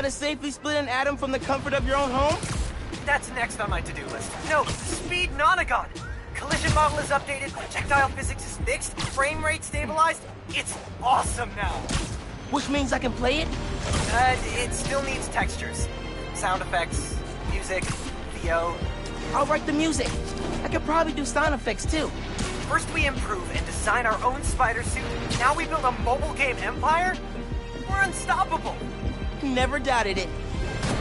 how to safely split an atom from the comfort of your own home? That's next on my to-do list. No, Speed Nonagon! Collision model is updated, projectile physics is fixed, frame rate stabilized. It's awesome now! Which means I can play it? It still needs textures. Sound effects, music, VO. I'll write the music. I could probably do sound effects too. First we improve and design our own spider suit. Now we build a mobile game empire? We're unstoppable! Never doubted it.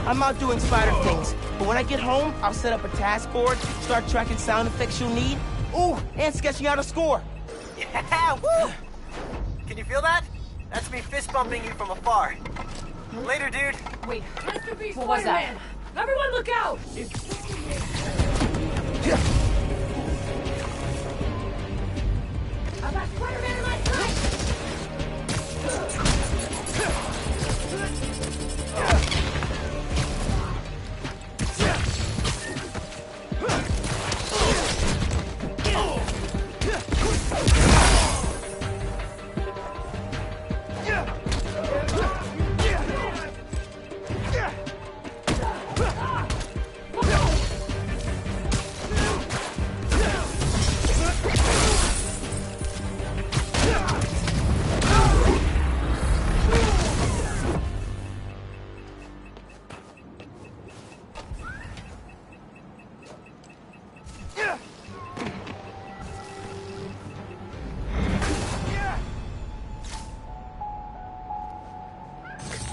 I'm out doing spider things, but when I get home, I'll set up a task board, start tracking sound effects you'll need. Ooh, and sketching out a score. Yeah, woo! Can you feel that? That's me fist bumping you from afar. Later, dude. Wait, what was that? Everyone look out! I've got Spider-Man in my sight!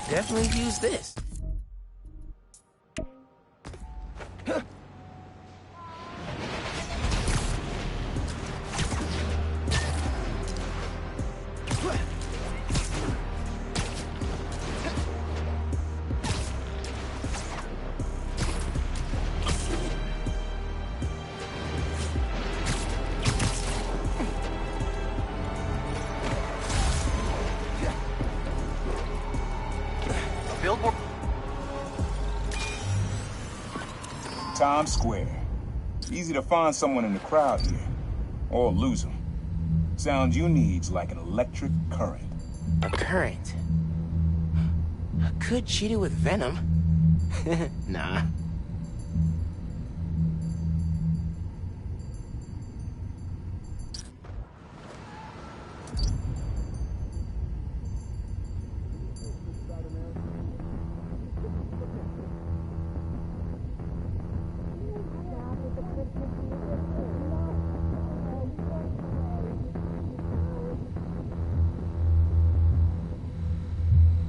Definitely use this. Billboard. Times Square. Easy to find someone in the crowd here. Or lose them. Sound you need's like an electric current. A current? I could cheat it with venom. Nah.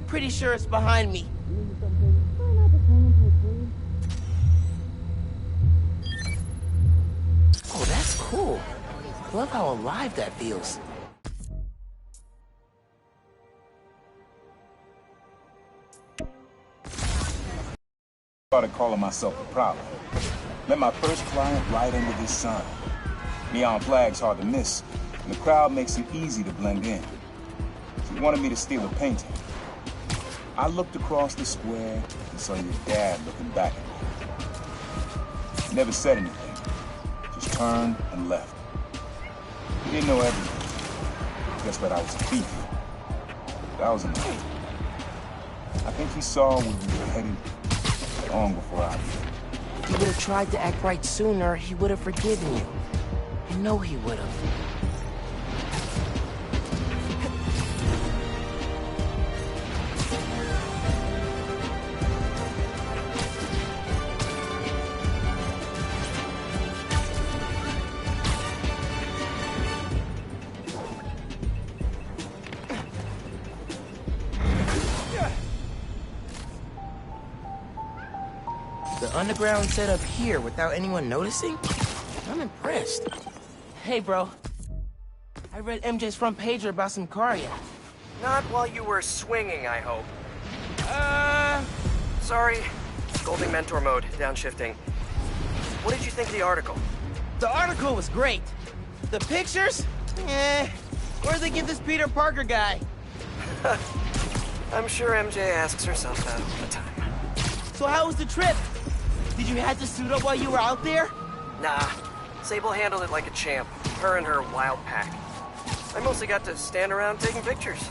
Pretty sure it's behind me. Oh, that's cool. Love how alive that feels. Started calling myself a problem. Met my first client right under this sign. Neon flag's hard to miss, and the crowd makes it easy to blend in. She wanted me to steal a painting. I looked across the square and saw your dad looking back at me. He never said anything, just turned and left. He didn't know everything. Guess that I was a thief. That was enough. I think he saw where we were headed long before I did. If he would have tried to act right sooner, he would have forgiven you. I know he would have. The underground set up here without anyone noticing? I'm impressed. Hey, bro. I read MJ's front pager about some Karia. Not while you were swinging, I hope. Sorry. Scolding mentor mode, downshifting. What did you think of the article? The article was great. The pictures? Where'd they get this Peter Parker guy? I'm sure MJ asks herself that all the time. So how was the trip? Did you have to suit up while you were out there? Nah. Sable handled it like a champ. Her and her wild pack. I mostly got to stand around taking pictures.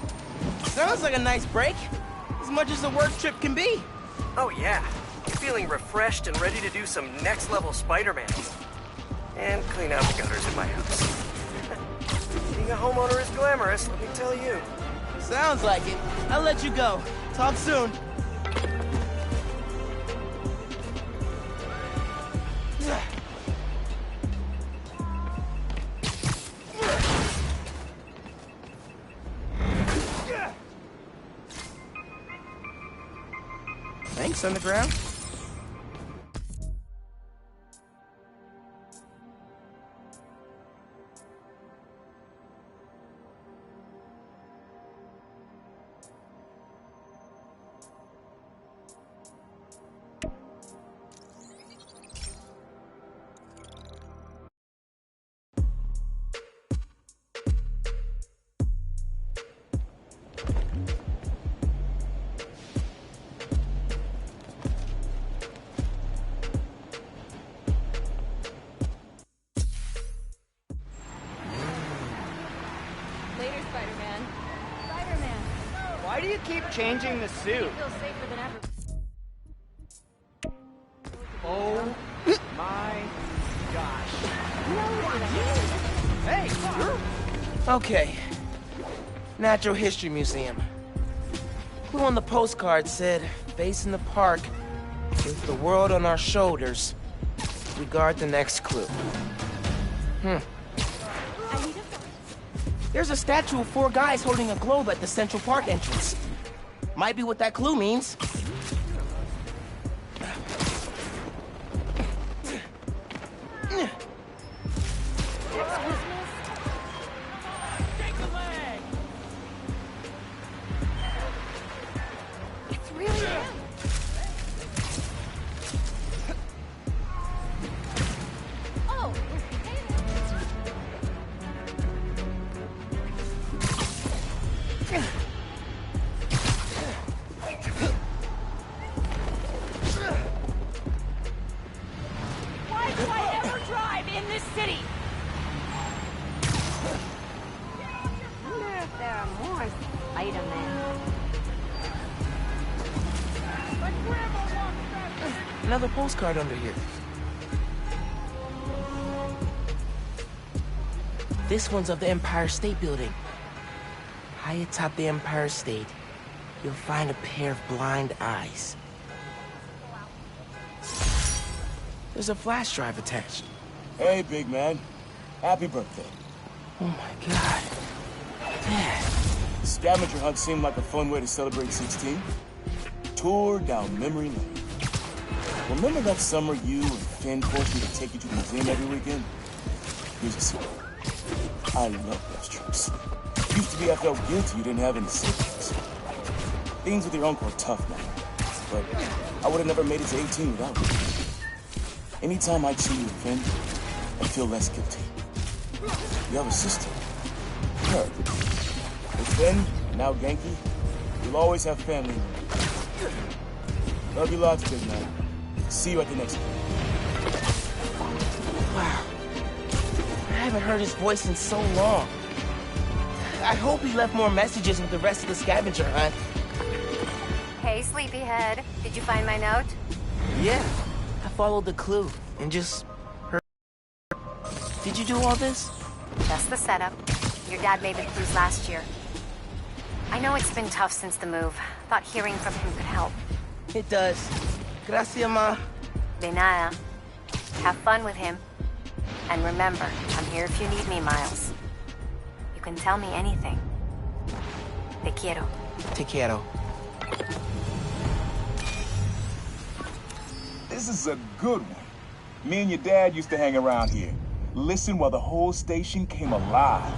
Sounds like a nice break. As much as a work trip can be. Oh yeah, feeling refreshed and ready to do some next-level Spider-Man. And clean out the gutters in my house. Being a homeowner is glamorous, let me tell you. Sounds like it. I'll let you go. Talk soon. Thanks, Underground. Later, Spider-Man. Spider-Man. Why do you keep changing the suit? It feels safer than ever. Oh my gosh. Hey, Okay. Natural History Museum. Clue on the postcard said, "Face in the park, with the world on our shoulders. We guard the next clue." There's a statue of 4 guys holding a globe at the Central Park entrance. Might be what that clue means. It's really him. Oh, why do I ever drive in this city? I wonder if there are more Spider-Man. Another postcard under here. This one's of the Empire State Building. High atop the Empire State, you'll find a pair of blind eyes. There's a flash drive attached. Hey, big man. Happy birthday. Oh my God. Dad. The scavenger hunt seemed like a fun way to celebrate 16. Tour down memory lane. Remember that summer you and Finn forced me to take you to the museum every weekend? Here's a secret. I love those trips. Used to be I felt guilty you didn't have any siblings. Things with your uncle are tough now. But I would have never made it to 18 without you. Anytime I see you with Finn, I feel less guilty. You have a sister. Her. With Finn, now Genki, you'll always have family. Love you lots, big man. See you at the next one. Wow. I haven't heard his voice in so long. I hope he left more messages with the rest of the scavenger hunt. Hey, sleepyhead. Did you find my note? Yeah. I followed the clue and just heard. Did you do all this? Just the setup. Your dad made the clues last year. I know it's been tough since the move. Thought hearing from him could help. It does. Gracias, ma. De nada. Have fun with him. And remember, I'm here if you need me, Miles. You can tell me anything. Te quiero. Te quiero. This is a good one. Me and your dad used to hang around here. Listen while the whole station came alive.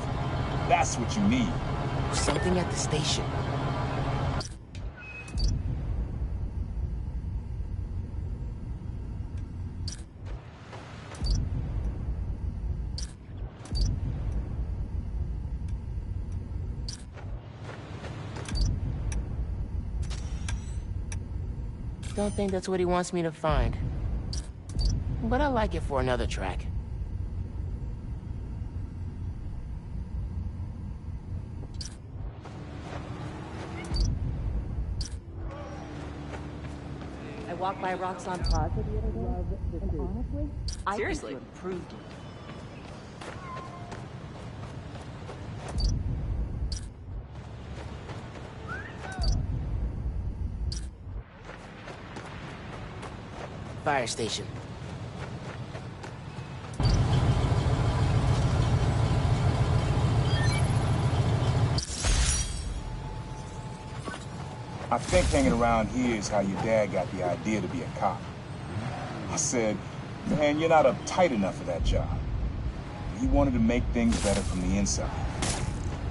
That's what you need. Something at the station. Don't think that's what he wants me to find. But I like it for another track. walked by Roxxon Plaza the other day, and honestly, I think Seriously? you improved it. Fire station. I think hanging around here is how your dad got the idea to be a cop. I said, man, you're not uptight enough for that job. He wanted to make things better from the inside.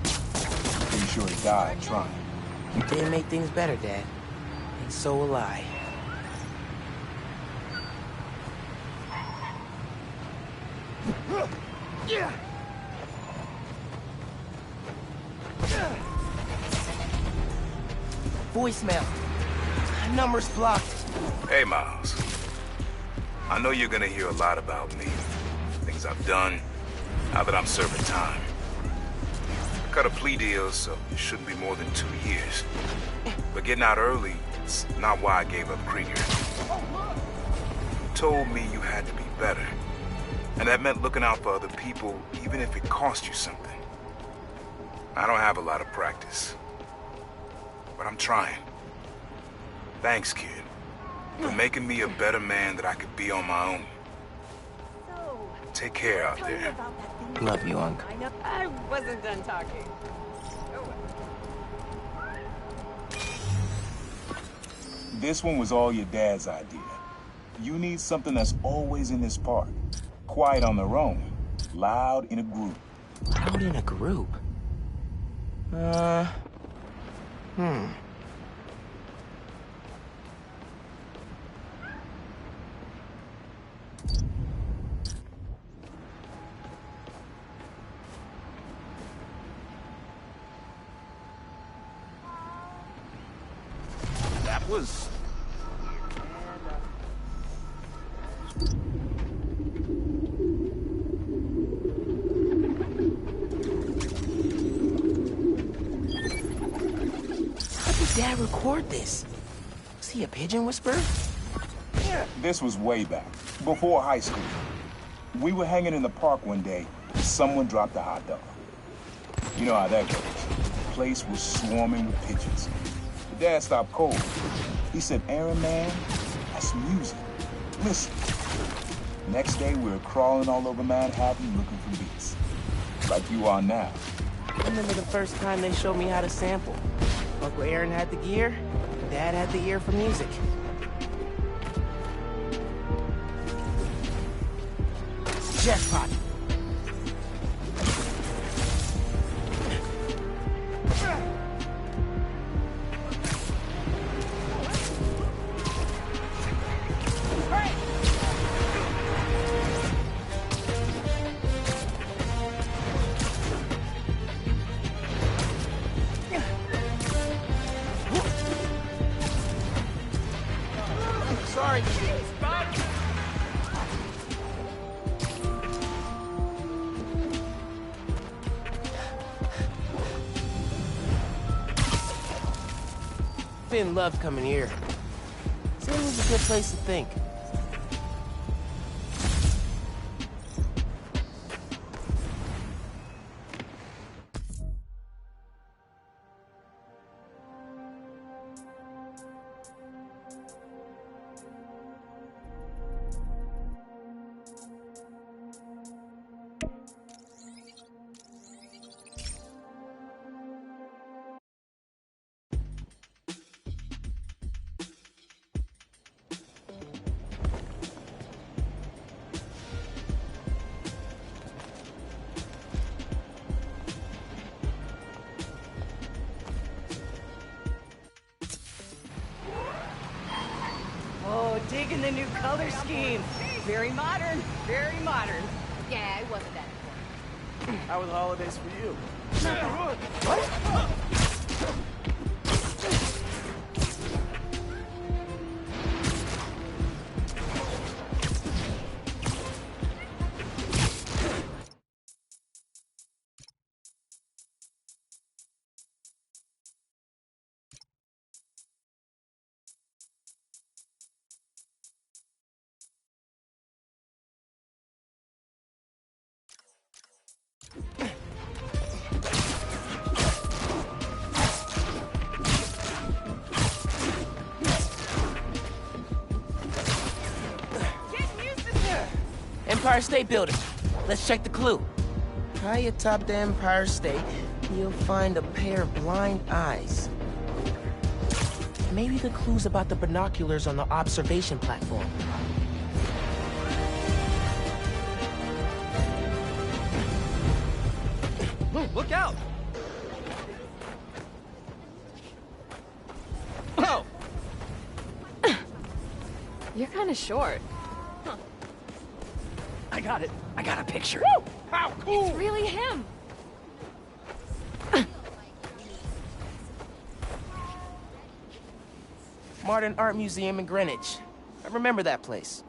Pretty sure he died trying. You did make things better, Dad. And so will I. Voicemail. Number's blocked. Hey, Miles. I know you're gonna hear a lot about me. Things I've done, now that I'm serving time. I cut a plea deal, so it shouldn't be more than 2 years. But getting out early, it's not why I gave up Krieger. You told me you had to be better. And that meant looking out for other people, even if it cost you something. I don't have a lot of practice. But I'm trying. Thanks, kid. For making me a better man that I could be on my own. Take care out there. Love you, Unc. I know. I wasn't done talking. This one was all your dad's idea. You need something that's always in this park. Quiet on their own. Loud in a group. Out in a group? That was... How did Dad record this? Was he a pigeon whisperer? This was way back, before high school. We were hanging in the park one day, and someone dropped a hot dog. You know how that goes. The place was swarming with pigeons. The dad stopped cold. He said, Aaron, man, that's music. Listen. Next day, we were crawling all over Manhattan looking for beats. Like you are now. I remember the first time they showed me how to sample. Uncle Aaron had the gear, Dad had the ear for music. Jackpot. Sorry. Finn loved coming here. Said it was a good place to think. Oh, digging the new color scheme. Very modern. Very modern. Yeah, it wasn't that important. How were the holidays for you? Empire State Building. Let's check the clue. High atop the Empire State, you'll find a pair of blind eyes. Maybe the clue's about the binoculars on the observation platform. Look out! Oh! You're kind of short. I got it. I got a picture. Woo! How cool! It's really him. Modern Art Museum in Greenwich. I remember that place.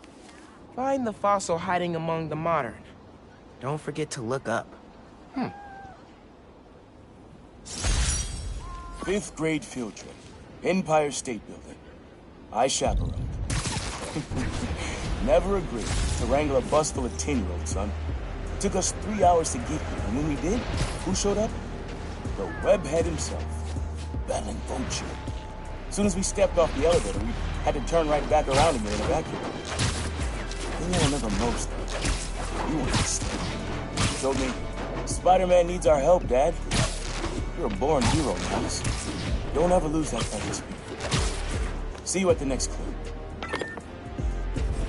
Find the fossil hiding among the modern. Don't forget to look up. 5th grade field trip. Empire State Building. I chaperoned. Never agreed to wrangle a bus full of 10-year-olds, son. It took us 3 hours to get here, and when we did, who showed up? The webhead himself, battling Vulture. As soon as we stepped off the elevator, we had to turn right back around again and evacuate. The thing I remember most, though, you were stupid. You told me, Spider-Man needs our help, Dad. You're a born hero, Miles. Don't ever lose that fighting spirit. See you at the next clue.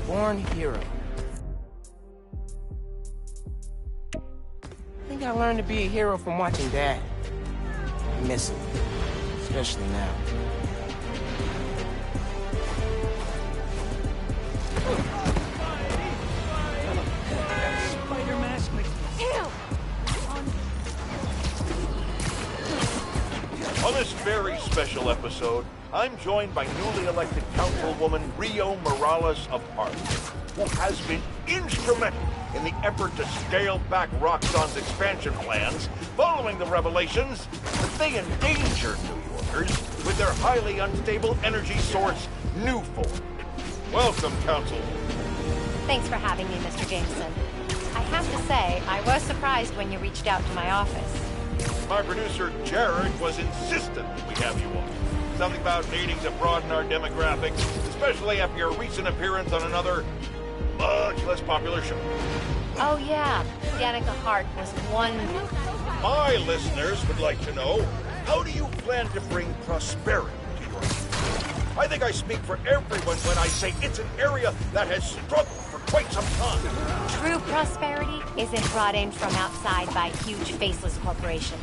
Born hero. I think I learned to be a hero from watching Dad. I miss him, especially now. Spider mask makes me... On this very special episode, I'm joined by newly elected Councilwoman Rio Morales of Harlem, who has been instrumental in the effort to scale back Roxxon's expansion plans following the revelations that they endanger New Yorkers with their highly unstable energy source, Nuform. Welcome, Councilwoman. Thanks for having me, Mr. Jameson. I have to say, I was surprised when you reached out to my office. My producer, Jared, was insistent that we have you on. Something about needing to broaden our demographics, especially after your recent appearance on another, much less popular show. Oh yeah, Danica Hart was wonderful. My listeners would like to know, how do you plan to bring prosperity to your city? I think I speak for everyone when I say it's an area that has struggled for quite some time. True prosperity isn't brought in from outside by huge faceless corporations.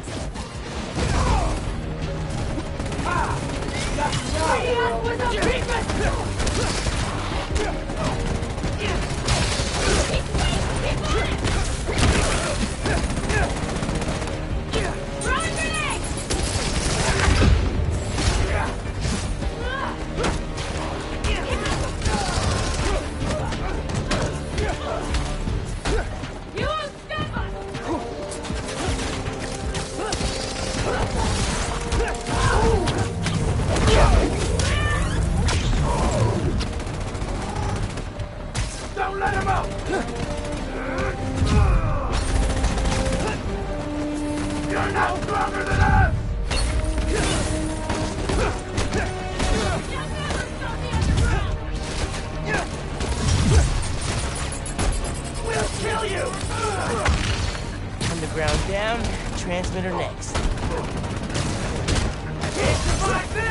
Don't let him out! You're not stronger than us! We'll kill you! Underground down, transmitter next. Can't survive this!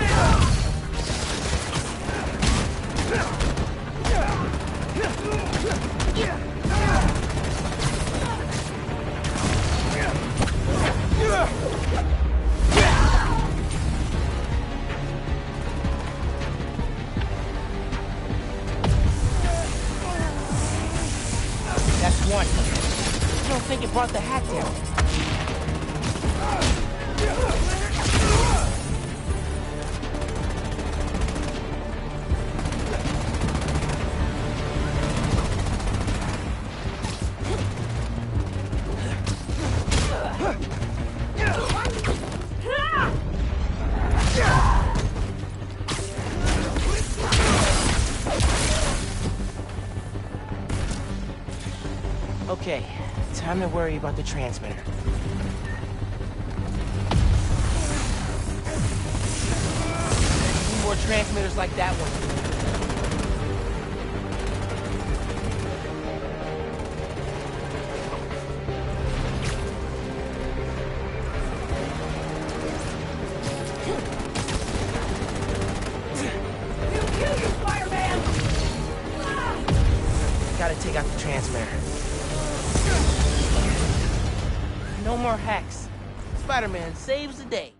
That's one. I don't think it brought the hat down. Okay, time to worry about the transmitter. Need more transmitters like that one. no more hacks. Spider-Man saves the day.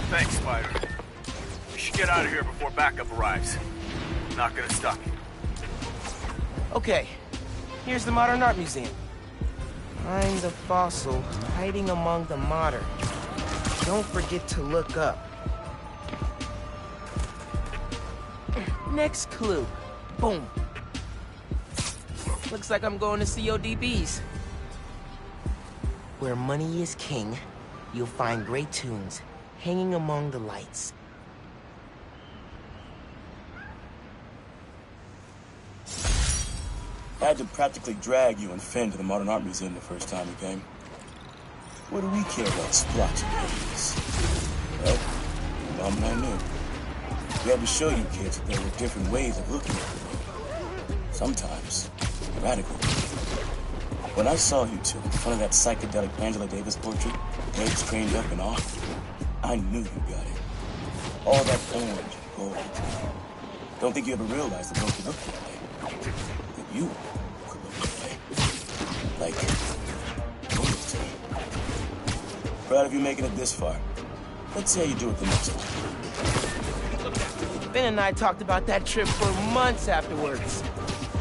Thanks, Spider. We should get out of here before backup arrives. Not gonna stop you. Okay, here's the Modern Art Museum. Find the fossil hiding among the modern. Don't forget to look up. Next clue. Boom. Looks like I'm going to CODB's. Where money is king, you'll find great tunes hanging among the lights. I had to practically drag you and Finn to the Modern Art Museum the first time you came. What do we care about splotchy babies? Well, Mom and I knew. We had to show you kids that there were different ways of looking at the world. Sometimes, radical. When I saw you two in front of that psychedelic Angela Davis portrait, legs trained up and off, I knew you got it. All that orange and gold. Don't think you ever realized that one could look that way. That you could look that way. Like royalty. Proud of you making it this far. Let's see how you do it the next time. Ben and I talked about that trip for months afterwards.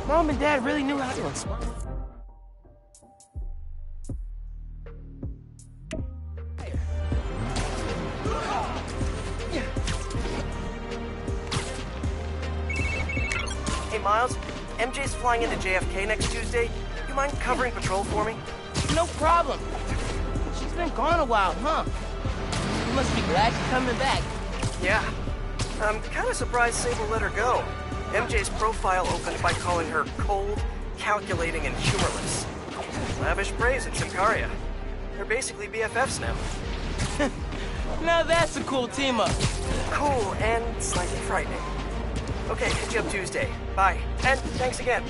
Mom and Dad really knew how to inspire. Hey, Miles. MJ's flying into JFK next Tuesday. You mind covering patrol for me? No problem. She's been gone a while, huh? You must be glad she's coming back. Yeah. I'm kind of surprised Sable let her go. MJ's profile opened by calling her cold, calculating, and humorless. Lavish praise at Symkaria. They're basically BFFs now. Now that's a cool team-up. Cool and slightly frightening. Okay, hit you up Tuesday. Bye. And thanks again.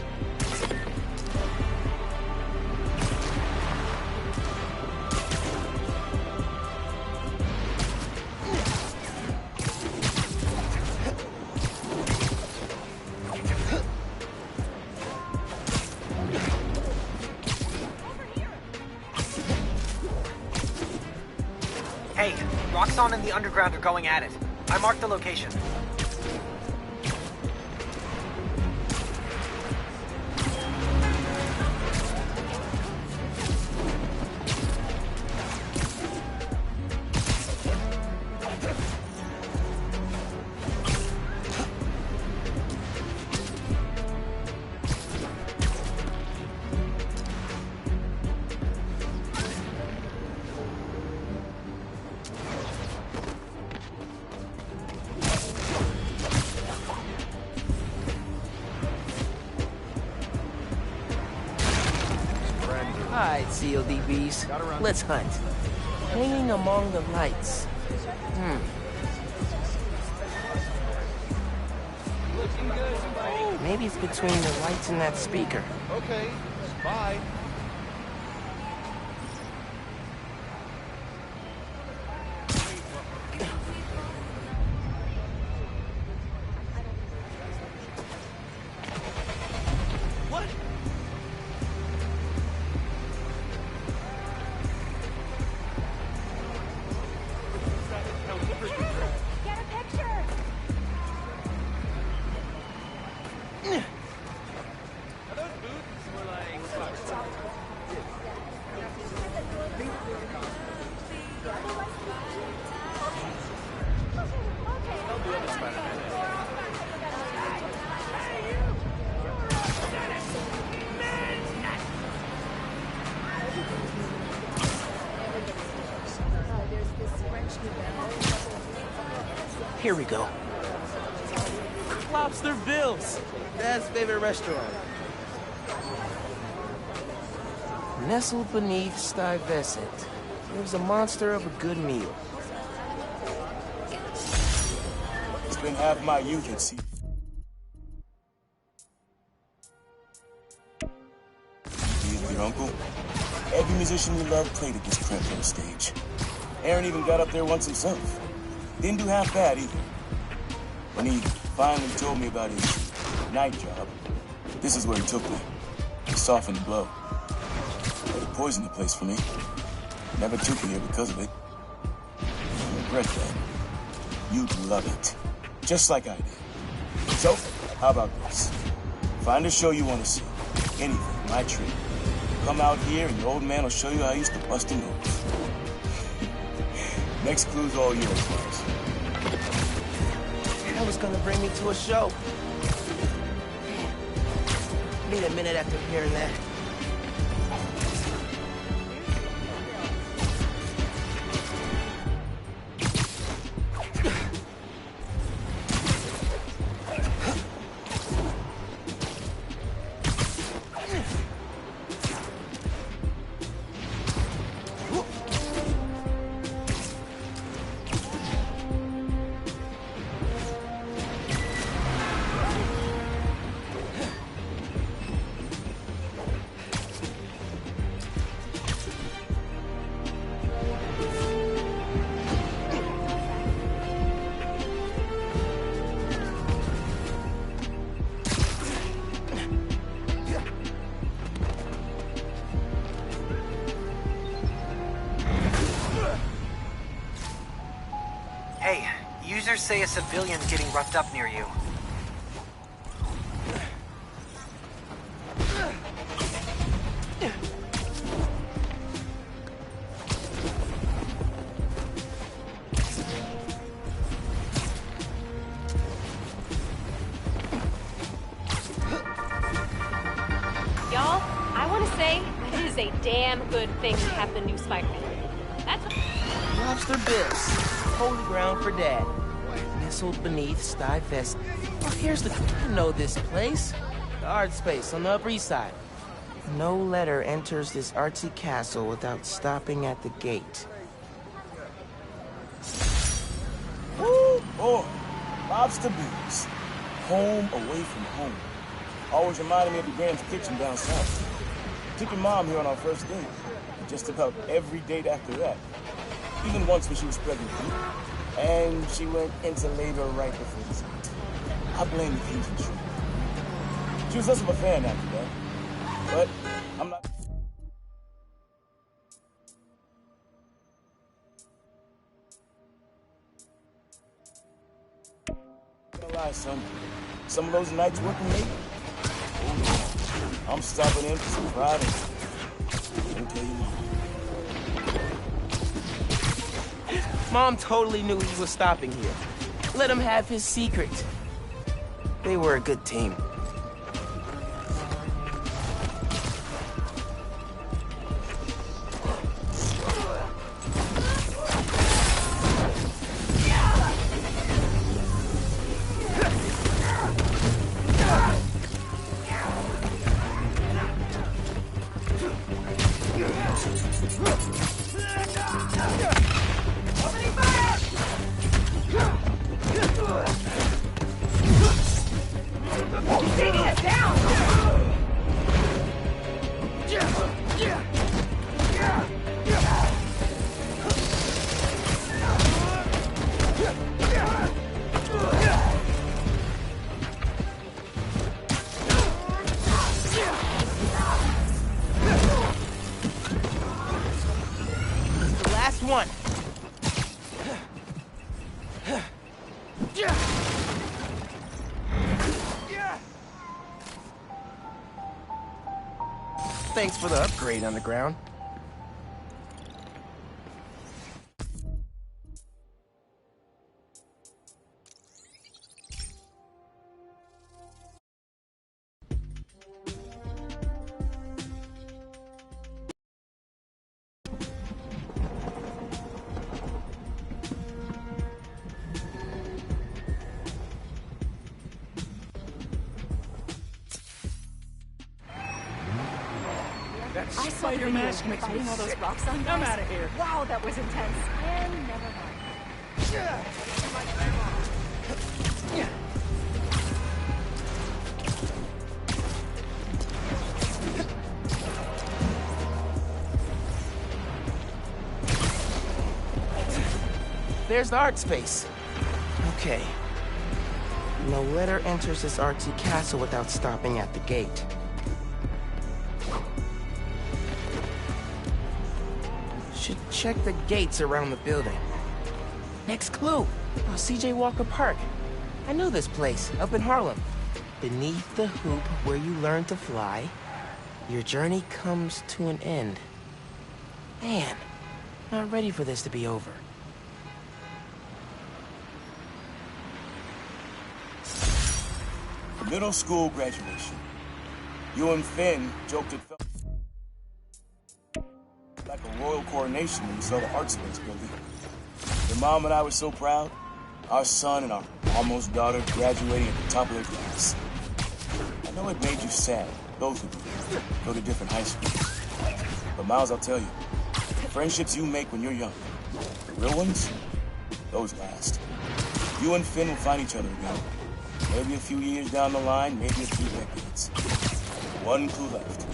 Hey, Roxxon and the Underground are going at it. I marked the location. Alright, CODBs. Let's hunt. Hanging among the lights. Maybe it's between the lights and that speaker. Okay, bye. Here we go. Lobster Bill's, Dad's favorite restaurant. Nestled beneath Stuyvesant, lives a monster of a good meal. Spent half my youth at sea. With your uncle? Every musician we loved played at this cramped little stage. Aaron even got up there once himself. Didn't do half bad either. When he finally told me about his night job, this is where he took me. He softened the blow. But he poisoned the place for me. Never took me here because of it. I regret that. You'd love it. Just like I did. So, how about this? Find a show you want to see. Anything, my treat. Come out here and your old man will show you how I used to bust a nose. Next clue's all yours, Miles. That was gonna bring me to a show. Need a minute after hearing that. Hey, users say a civilian's getting roughed up near you. Y'all, I want to say it is a damn good thing to have the new Spider-Man. That's what... Lobster Bill's, holy ground for Dad. Nestled beneath Stuyvesant. Oh, here's the... I know this place. The art space on the Upper East Side. No letter enters this artsy castle without stopping at the gate. Woo! Boy, Lobster Bill's. Home away from home. Always reminded me of the Graham's Kitchen down south. Took your mom here on our first date. Just about every date after that. Even once when she was pregnant with me. And she went into labor right before this. I blame the Fusion Tree. She was less of a fan after that. But I'm not... I'm gonna lie, son. Some of those nights working late, I'm stopping in for some fried and... Don't tell your mom. Mom totally knew he was stopping here. Let him have his secret. They were a good team. One. Thanks for the upgrade, Underground. spider mask makes me fighting all those rocks on I'm out of here. Wow, that was intense. And never mind. There's the art space. Okay. No letter enters this artsy castle without stopping at the gate. Should check the gates around the building. Next clue. Oh, CJ Walker Park. I know this place, up in Harlem. Beneath the hoop where you learn to fly, your journey comes to an end. Man, not ready for this to be over. Middle school graduation. You and Finn joked it felt like a royal coronation when we saw the art space building. Your mom and I were so proud. Our son and our almost daughter graduating at the top of their class. I know it made you sad, both of you, go to different high schools. But Miles, I'll tell you, the friendships you make when you're young, the real ones, those last. You and Finn will find each other again. Maybe a few years down the line, maybe a few decades. One clue left.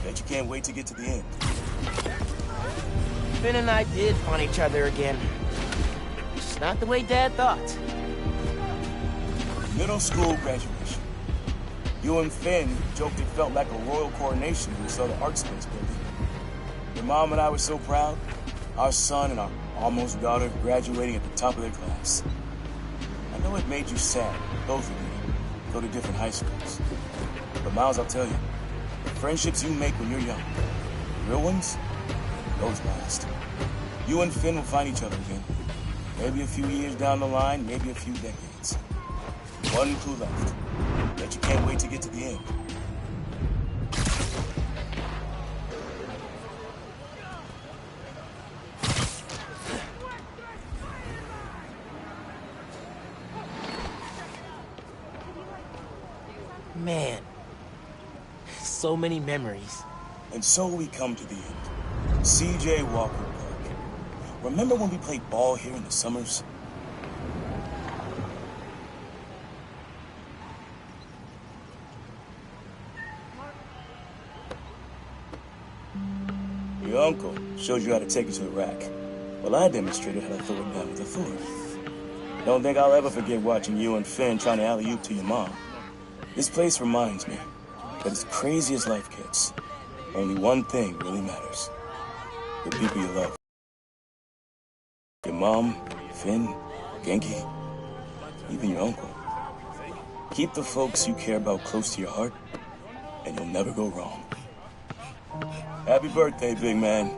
Bet you can't wait to get to the end. Finn and I did find each other again. Just not the way Dad thought. Middle school graduation. You and Finn joked it felt like a royal coronation when we saw the art space building. Your mom and I were so proud. Our son and our almost daughter graduating at the top of their class. I know it made you sad, both of you, go to different high schools. But Miles, I'll tell you, the friendships you make when you're young, the real ones, those last. You and Finn will find each other again. Maybe a few years down the line, maybe a few decades. One clue left. Bet you can't wait to get to the end. Man, so many memories. And so we come to the end. CJ Walker Park. Remember when we played ball here in the summers? Your uncle showed you how to take it to the rack. Well, I demonstrated how to throw it down with authority. Don't think I'll ever forget watching you and Finn trying to alley-oop to your mom. This place reminds me that as crazy as life gets, only one thing really matters. The people you love. Your mom, Finn, Genki, even your uncle. Keep the folks you care about close to your heart, and you'll never go wrong. Happy birthday, big man.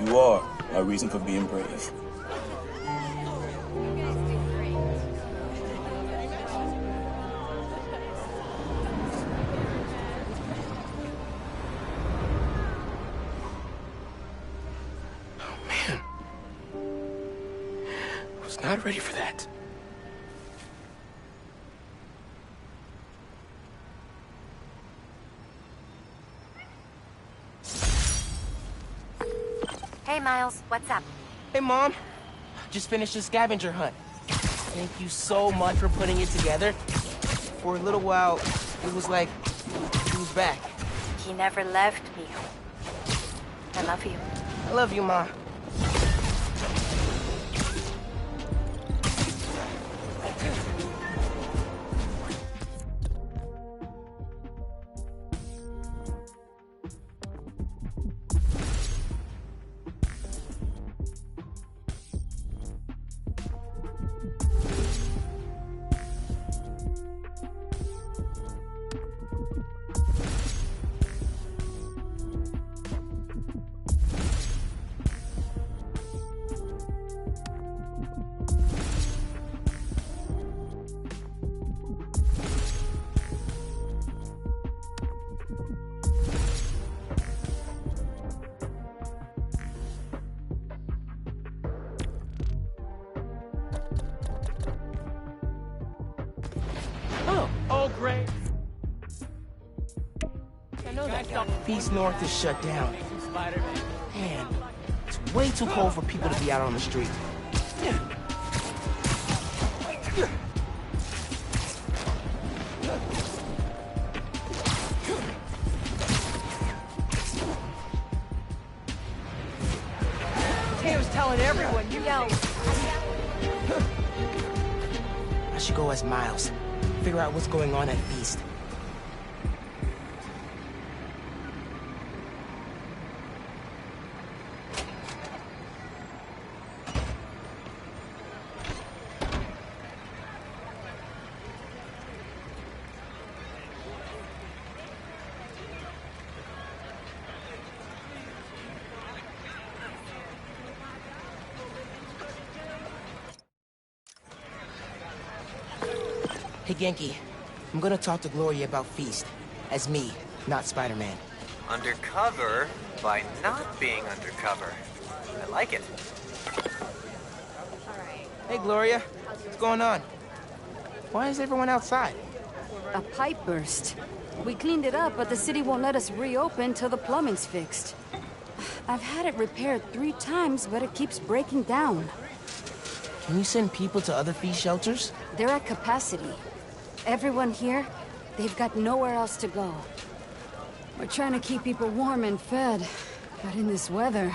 You are my reason for being brave. Not ready for that. Hey, Miles, what's up? Hey, Mom. Just finished a scavenger hunt. Thank you so much for putting it together. For a little while, it was like he was back. He never left me. I love you. I love you, Ma. Oh, great. I know that. Peace North is shut down. Spider-Man. Man, it's way too cold for people to be out on the street. Taylor's telling everyone you know. I should go as Miles. Figure out what's going on at Feast. Hey, Genki. I'm gonna talk to Gloria about Feast. As me, not Spider-Man. Undercover by not being undercover. I like it. Hey, Gloria. What's going on? Why is everyone outside? A pipe burst. We cleaned it up, but the city won't let us reopen till the plumbing's fixed. I've had it repaired 3 times, but it keeps breaking down. Can you send people to other Feast shelters? They're at capacity. Everyone here, they've got nowhere else to go. We're trying to keep people warm and fed, but in this weather...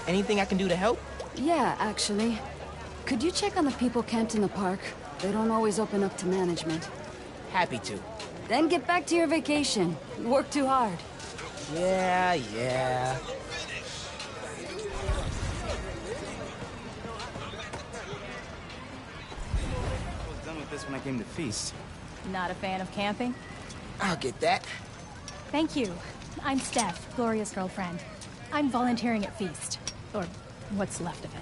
Anything I can do to help? Yeah, actually. Could you check on the people camped in the park? They don't always open up to management. Happy to. Then get back to your vacation. You work too hard. Yeah. When I came to Feast. Not a fan of camping? I'll get that. Thank you. I'm Steph, Gloria's girlfriend. I'm volunteering at Feast. Or what's left of it.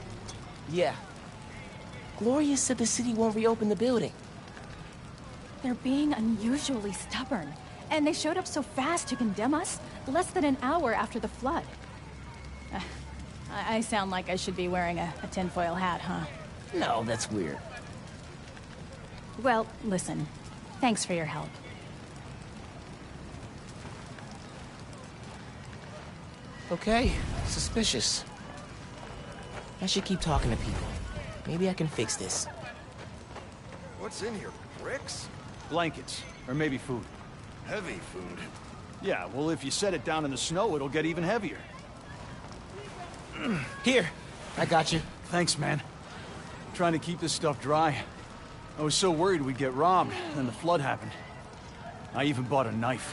Yeah. Gloria said the city won't reopen the building. They're being unusually stubborn. And they showed up so fast to condemn us, less than an hour after the flood. I sound like I should be wearing a tinfoil hat, huh? No, that's weird. Well, listen. Thanks for your help. Okay, suspicious. I should keep talking to people. Maybe I can fix this. What's in here? Bricks? Blankets. Or maybe food. Heavy food. Yeah, well, if you set it down in the snow, it'll get even heavier. Here, I got you. Thanks, man. Trying to keep this stuff dry. I was so worried we'd get robbed, then the flood happened. I even bought a knife.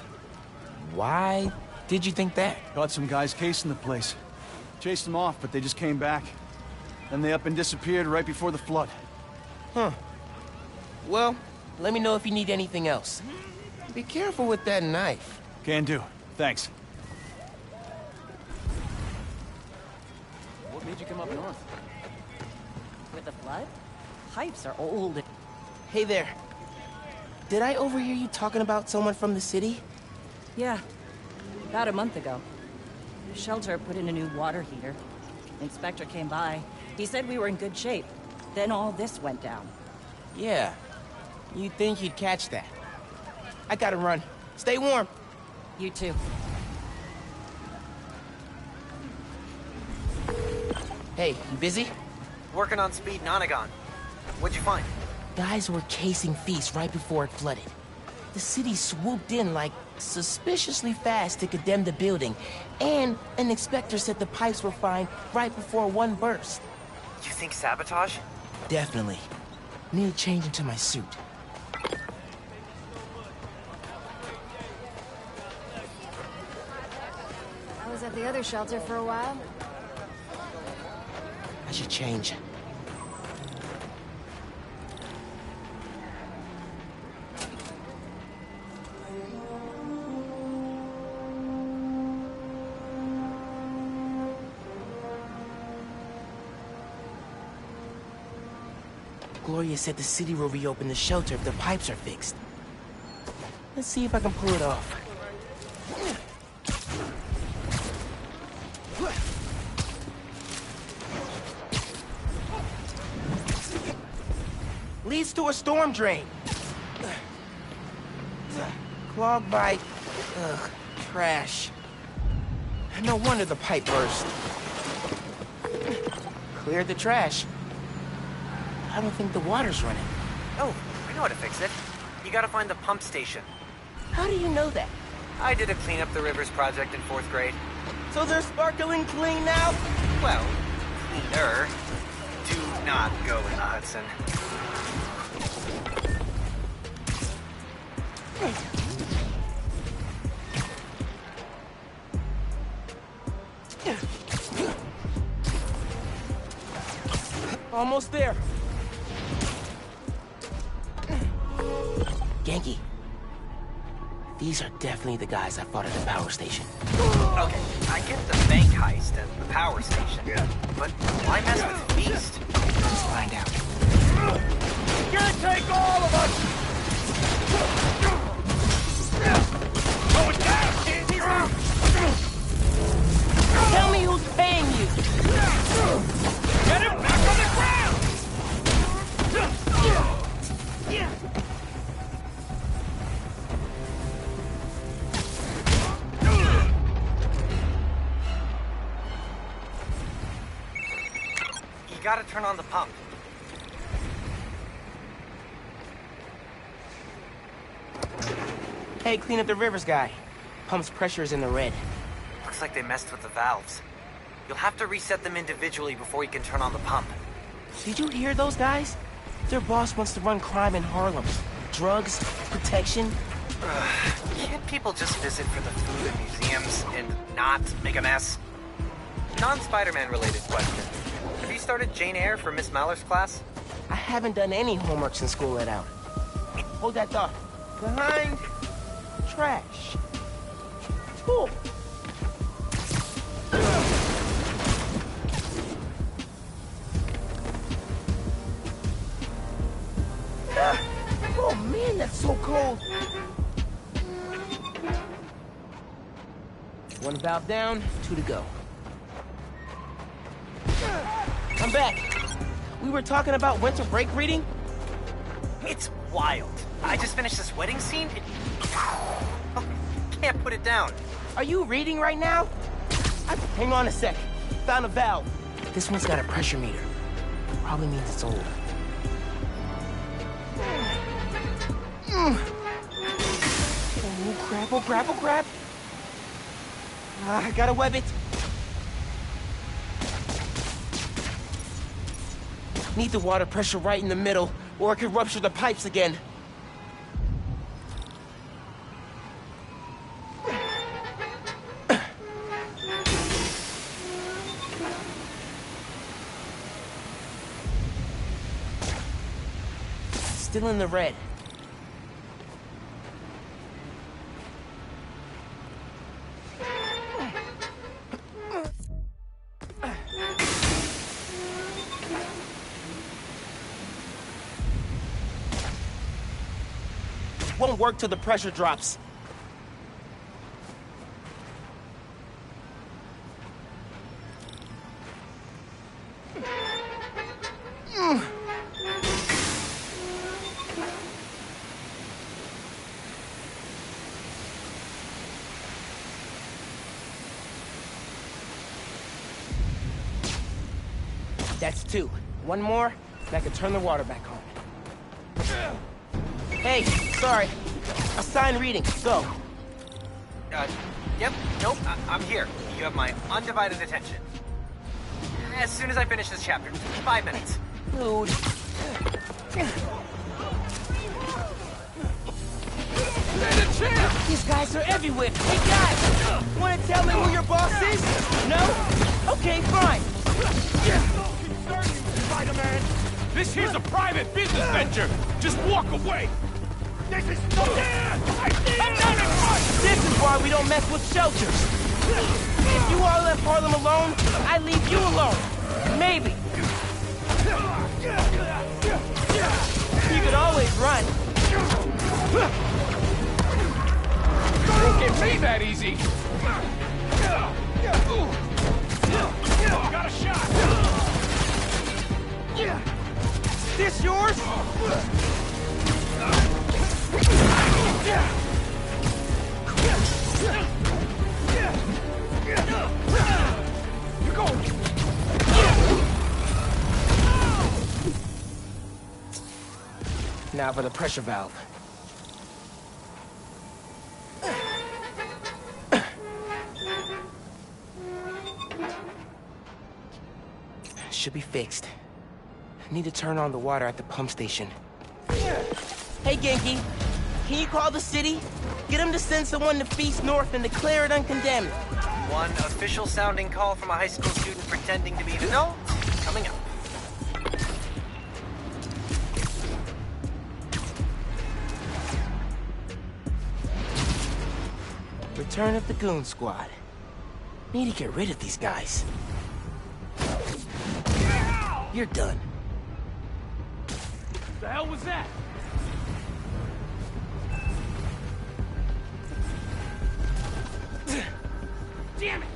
Why did you think that? Got some guys casing the place. Chased them off, but they just came back. Then they up and disappeared right before the flood. Huh. Well, let me know if you need anything else. Be careful with that knife. Can do. Thanks. What made you come up north? With the flood? Pipes are old. Hey there. Did I overhear you talking about someone from the city? Yeah. About a month ago. The shelter put in a new water heater. Inspector came by. He said we were in good shape. Then all this went down. Yeah. You'd think he'd catch that. I gotta run. Stay warm. You too. Hey, you busy? Working on Speed Nonagon. What'd you find? Guys were casing Feast right before it flooded. The city swooped in like suspiciously fast to condemn the building, and an inspector said the pipes were fine right before one burst. You think sabotage? Definitely. Need to change into my suit. I was at the other shelter for a while. I should change. Gloria said the city will reopen the shelter if the pipes are fixed. Let's see if I can pull it off. Leads to a storm drain. Clogged by... trash. No wonder the pipe burst. Cleared the trash. I don't think the water's running. Oh, I know how to fix it. You gotta find the pump station. How do you know that? I did a Clean Up the Rivers project in 4th grade. So they're sparkling clean now? Well, cleaner. Do not go in the Hudson. Almost there. Genki. These are definitely the guys I fought at the power station. Okay, I get the bank heist and the power station, but why mess with Feast? Let's find out. Can't take all of us! Going down, kid! Tell me who's paying you! Get him back on the ground! You gotta turn on the pump. Hey, Clean Up the Rivers guy. Pump's pressure is in the red. Looks like they messed with the valves. You'll have to reset them individually before you can turn on the pump. Did you hear those guys? Their boss wants to run crime in Harlem. Drugs, protection. Can't people just visit for the food and museums and not make a mess? Non-Spider-Man related question. Have you started Jane Eyre for Miss Maller's class? I haven't done any homework since school let out. Hold that thought. Behind trash. Cool. Oh man, that's so cold. One valve down, 2 to go. I'm back. We were talking about winter break reading? It's wild. I just finished this wedding scene. Oh, can't put it down. Are you reading right now? Hang on a sec. Found a valve. This one's got a pressure meter. Probably means it's old. Oh, crap, oh, crap, oh, crap. I gotta web it. Need the water pressure right in the middle, or it could rupture the pipes again. Still in the red. Won't work till the pressure drops. That's 2. One more, and I can turn the water back on. Hey, sorry. Assign reading. Go. Yep, nope, I'm here. You have my undivided attention. As soon as I finish this chapter. 5 minutes. Dude. These guys are everywhere. Hey, guys! Wanna tell me who your boss is? No? Okay, fine. Spider-Man! This here's a private business venture! Just walk away! This is no... This is why we don't mess with shelters. If you all left Harlem alone, I leave you alone. Maybe. You could always run. Don't get me that easy! Got a shot! This yours? now for the pressure valve. Should be fixed. Need to turn on the water at the pump station. Hey, Genki. Can you call the city? Get them to send someone to Feast North and declare it uncondemned. One official sounding call from a high school student pretending to be an adult coming up. Return of the Goon Squad. Need to get rid of these guys. You're done. The hell was that? Damn it!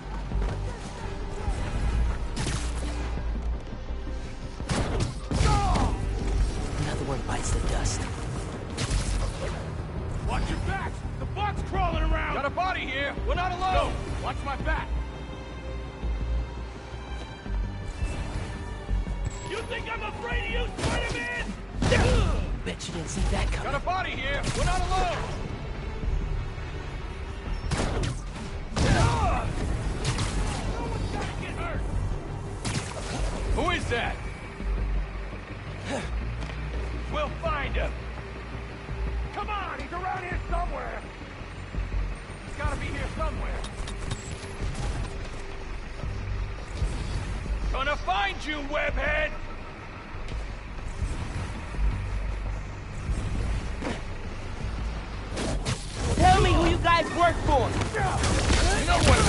Another one bites the dust. Watch your back! The bug's crawling around! Got a body here! We're not alone! No. Watch my back! You think I'm afraid of you, Spider-Man? Bet you didn't see that coming. Got a body here! We're not alone! Who is that? We'll find him! Come on, he's around here somewhere! He's gotta be here somewhere! Gonna find you, webhead! Tell me who you guys work for! You know what?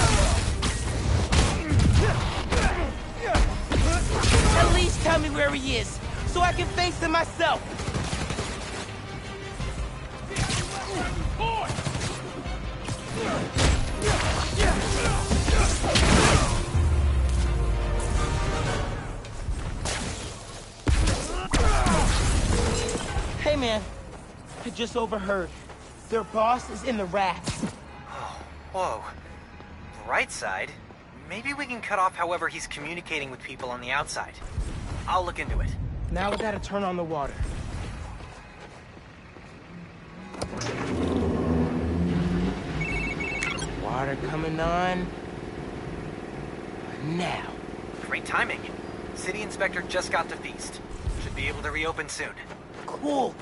At least tell me where he is, so I can face him myself! Boy! Hey man, I just overheard. Their boss is in the rafts. Oh, whoa. Right side? Maybe we can cut off however he's communicating with people on the outside. I'll look into it. Now we gotta turn on the water. Water coming on. Now. Great timing. City Inspector just got to Feast. Should be able to reopen soon. Cool.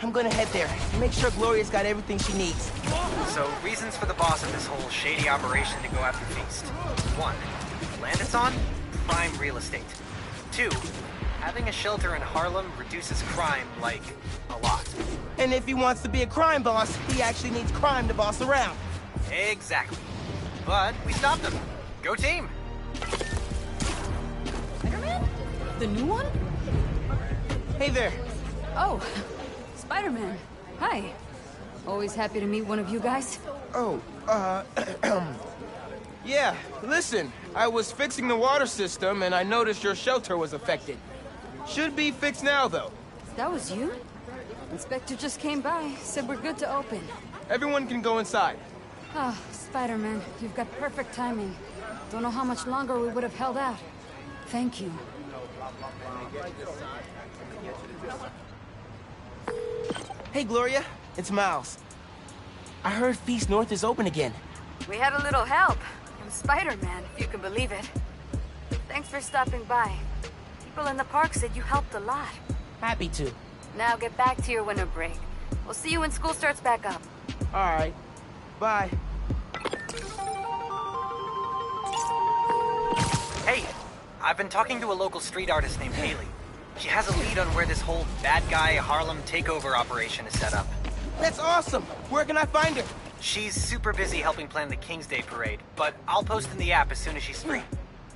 I'm gonna head there. Make sure Gloria's got everything she needs. So, reasons for the boss of this whole shady operation to go after Feast. 1. Land it's on? Prime real estate. 2. Having a shelter in Harlem reduces crime, like, a lot. And if he wants to be a crime boss, he actually needs crime to boss around. Exactly. But we stopped him. Go team! Spider-Man? The new one? Hey there. Oh, Spider-Man. Hi. Always happy to meet one of you guys. Oh, yeah, listen. I was fixing the water system and I noticed your shelter was affected. Should be fixed now, though. That was you? Inspector just came by, said we're good to open. Everyone can go inside. Ah, Spider-Man, you've got perfect timing. Don't know how much longer we would have held out. Thank you. Hey, Gloria. It's Miles. I heard Feast North is open again. We had a little help from Spider-Man, if you can believe it. Thanks for stopping by. People in the park said you helped a lot. Happy to. Now get back to your winter break. We'll see you when school starts back up. All right. Bye. Hey, I've been talking to a local street artist named Haley. She has a lead on where this whole bad guy Harlem takeover operation is set up. That's awesome! Where can I find her? She's super busy helping plan the King's Day parade, but I'll post in the app as soon as she's free.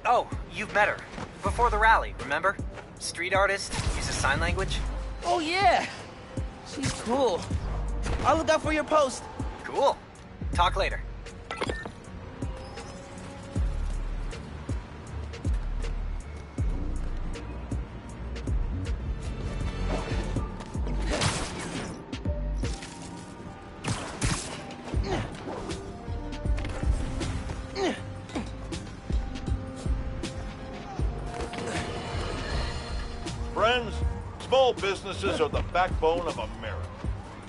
Oh, you've met her. Before the rally, remember? Street artist, uses sign language. Oh yeah! She's cool. I'll look out for your post. Cool. Talk later. Small businesses are the backbone of America.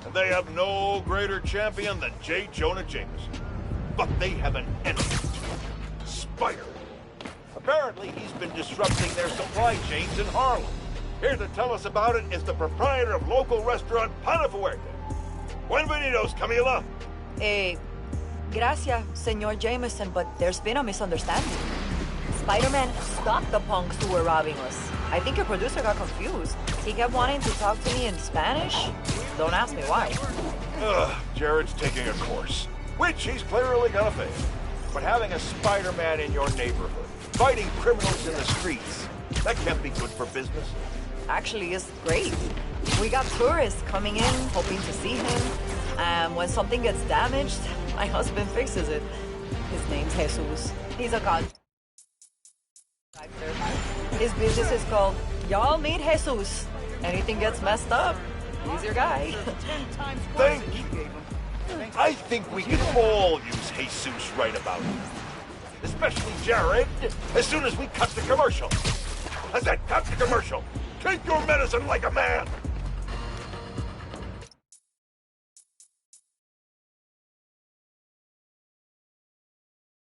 And they have no greater champion than J. Jonah Jameson. But they have an enemy. Spider. Apparently, he's been disrupting their supply chains in Harlem. Here to tell us about it is the proprietor of local restaurant Pana Fuerte. Buenvenidos, Camila. Gracias, Senor Jameson, but there's been a misunderstanding. Spider-Man stopped the punks who were robbing us. I think your producer got confused. He kept wanting to talk to me in Spanish. Don't ask me why. Jared's taking a course, which he's clearly gonna fail. But having a Spider-Man in your neighborhood, fighting criminals in the streets, that can't be good for business. Actually, it's great. We got tourists coming in, hoping to see him. And when something gets damaged, my husband fixes it. His name's Jesus. He's a contractor. His business is called Y'all Meet Jesus. Anything gets messed up, he's your guy. Thank you. I think we can all use Jesus right about it. Especially Jared, as soon as we cut the commercial. I said cut the commercial. Take your medicine like a man.